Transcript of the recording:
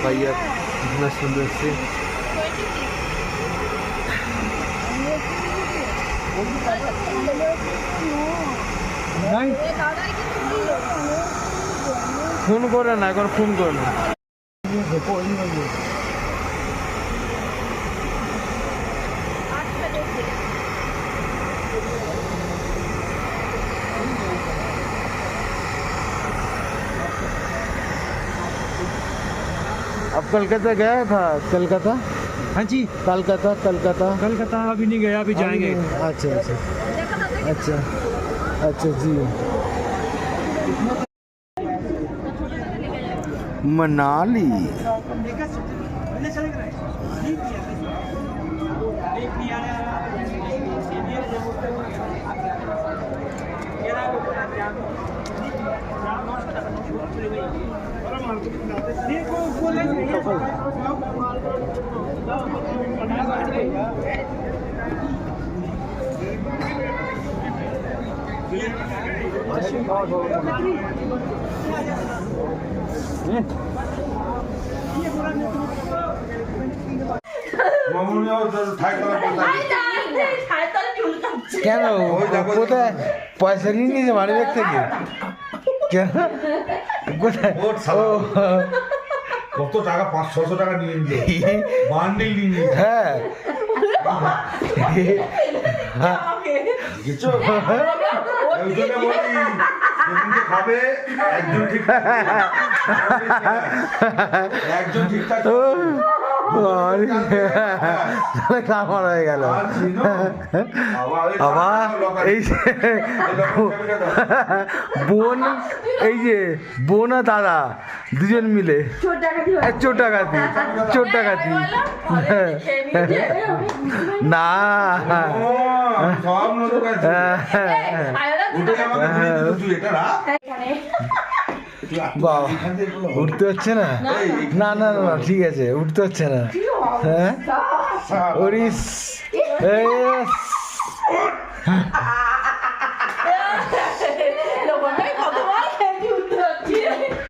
भैया इतना सुंदर से ফোন করে না, এখন ফোন করে না। अब कलकत्ता गया था? कलकत्ता? हाँ जी, कलकत्ता कलकत्ता कलकत्ता अभी नहीं गया, अभी जाएंगे। अच्छा अच्छा अच्छा अच्छा जी। मनाली কেন কোথায় পয়সা নিয়ে নিয়েছে বাড়ি ব্যাগ থেকে? কেন কোথায়? কত টাকা? 500-600 টাকা নিয়ে নিয়ে বান্ডিল নিয়ে নিয়ে। হ্যাঁ কিছু খাবে একজন ঠিক একজন ঠিকঠাক কামার হয়ে গেল আবার। এই বোন, এই যে বোন আর দাদা দুজন মিলে চোর ডাকাতি না সব লোক আছে উঠে আমাকে ঘুরিয়ে দিত তুই এটা না। বাবা উঠতে হচ্ছে না? না না না ঠিক আছে, উঠতে হচ্ছে না। হ্যাঁ ওরিস